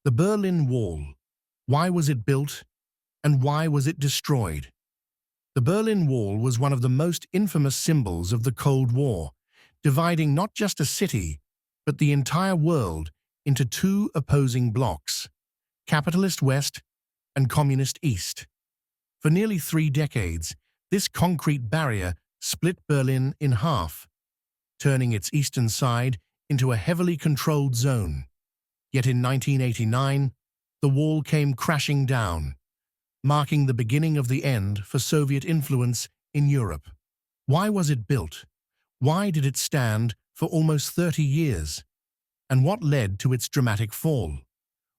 The Berlin Wall. Why was it built, and why was it destroyed? The Berlin Wall was one of the most infamous symbols of the Cold War, dividing not just a city, but the entire world into two opposing blocks, capitalist West and communist East. For nearly 3 decades, this concrete barrier split Berlin in half, turning its eastern side into a heavily controlled zone. Yet in 1989, the wall came crashing down, marking the beginning of the end for Soviet influence in Europe. Why was it built? Why did it stand for almost 30 years? And what led to its dramatic fall?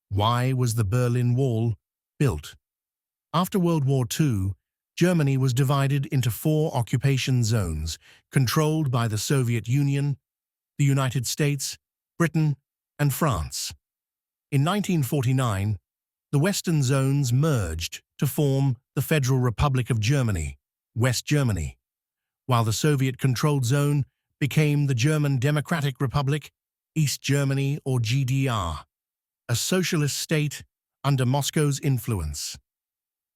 Why was the Berlin Wall built? After World War II, Germany was divided into 4 occupation zones, controlled by the Soviet Union, the United States, Britain, and France. In 1949, the Western zones merged to form the Federal Republic of Germany, West Germany, while the Soviet-controlled zone became the German Democratic Republic, East Germany or GDR, a socialist state under Moscow's influence.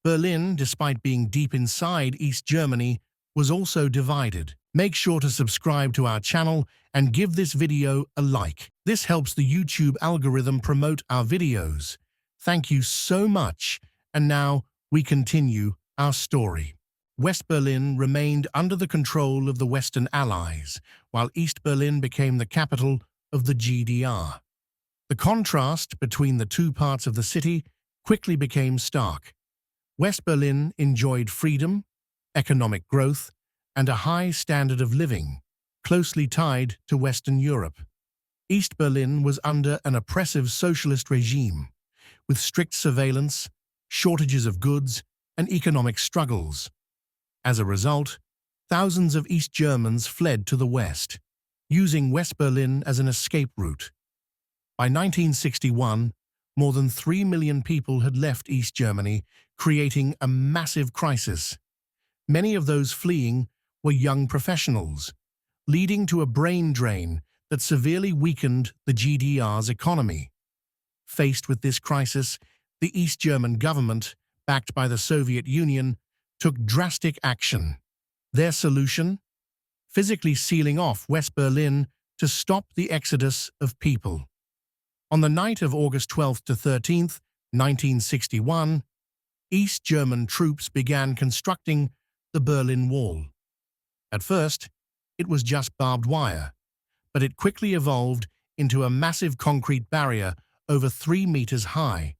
Berlin, despite being deep inside East Germany, was also divided. Make sure to subscribe to our channel and give this video a like. This helps the YouTube algorithm promote our videos. Thank you so much. And now we continue our story. West Berlin remained under the control of the Western Allies, while East Berlin became the capital of the GDR. The contrast between the two parts of the city quickly became stark. West Berlin enjoyed freedom, economic growth, and a high standard of living, closely tied to Western Europe. East Berlin was under an oppressive socialist regime, with strict surveillance, shortages of goods, and economic struggles. As a result, thousands of East Germans fled to the West, using West Berlin as an escape route. By 1961, more than 3 million people had left East Germany, creating a massive crisis. Many of those fleeing were young professionals, leading to a brain drain that severely weakened the GDR's economy. Faced with this crisis, the East German government, backed by the Soviet Union, took drastic action. Their solution? Physically sealing off West Berlin to stop the exodus of people. On the night of August 12 to 13, 1961, East German troops began constructing the Berlin Wall. At first, it was just barbed wire, but it quickly evolved into a massive concrete barrier over 3 meters high,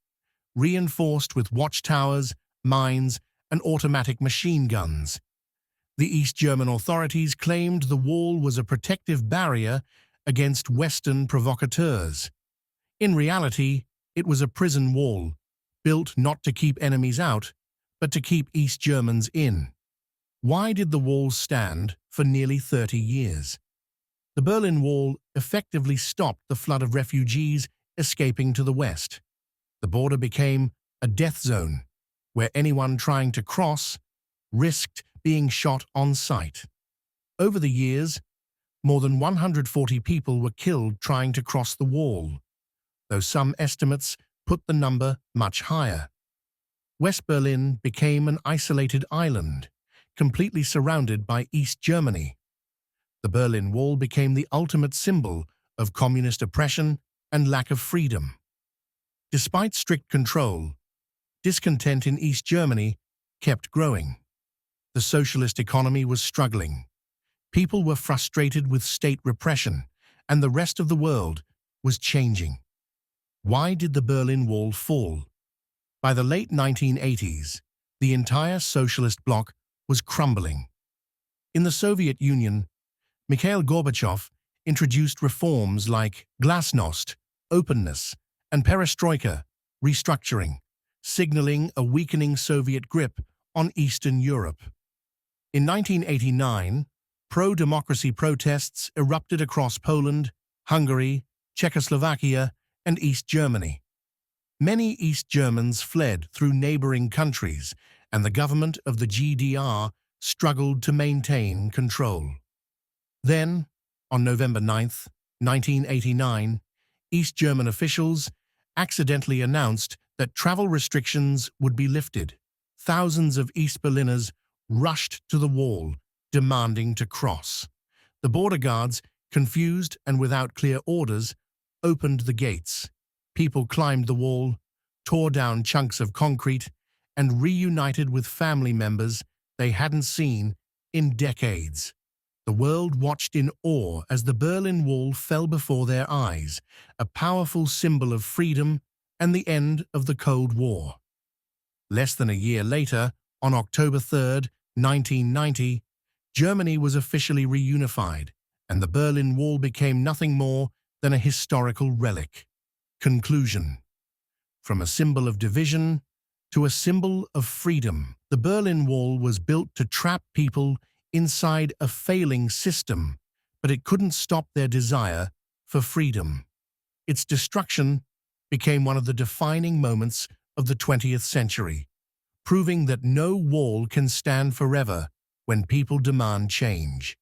reinforced with watchtowers, mines, and automatic machine guns. The East German authorities claimed the wall was a protective barrier against Western provocateurs. In reality, it was a prison wall, built not to keep enemies out, but to keep East Germans in. Why did the wall stand for nearly 30 years? The Berlin Wall effectively stopped the flood of refugees escaping to the west. The border became a death zone, where anyone trying to cross risked being shot on sight. Over the years, more than 140 people were killed trying to cross the wall, though some estimates put the number much higher. West Berlin became an isolated island, completely surrounded by East Germany. The Berlin Wall became the ultimate symbol of communist oppression and lack of freedom. Despite strict control, discontent in East Germany kept growing. The socialist economy was struggling. People were frustrated with state repression, and the rest of the world was changing. Why did the Berlin Wall fall? By the late 1980s, the entire socialist bloc was crumbling. In the Soviet Union, Mikhail Gorbachev introduced reforms like glasnost, openness, and perestroika, restructuring, signaling a weakening Soviet grip on Eastern Europe. In 1989, pro-democracy protests erupted across Poland, Hungary, Czechoslovakia, and East Germany. Many East Germans fled through neighboring countries, and the government of the GDR struggled to maintain control. Then, on November 9, 1989, East German officials accidentally announced that travel restrictions would be lifted. Thousands of East Berliners rushed to the wall, demanding to cross. The border guards, confused and without clear orders, opened the gates. People climbed the wall, tore down chunks of concrete, and reunited with family members they hadn't seen in decades. The world watched in awe as the Berlin Wall fell before their eyes, a powerful symbol of freedom and the end of the Cold War. Less than a year later, on October 3, 1990, Germany was officially reunified, and the Berlin Wall became nothing more than a historical relic. Conclusion. From a symbol of division to a symbol of freedom, the Berlin Wall was built to trap people inside a failing system, but it couldn't stop their desire for freedom. Its destruction became one of the defining moments of the 20th century, proving that no wall can stand forever when people demand change.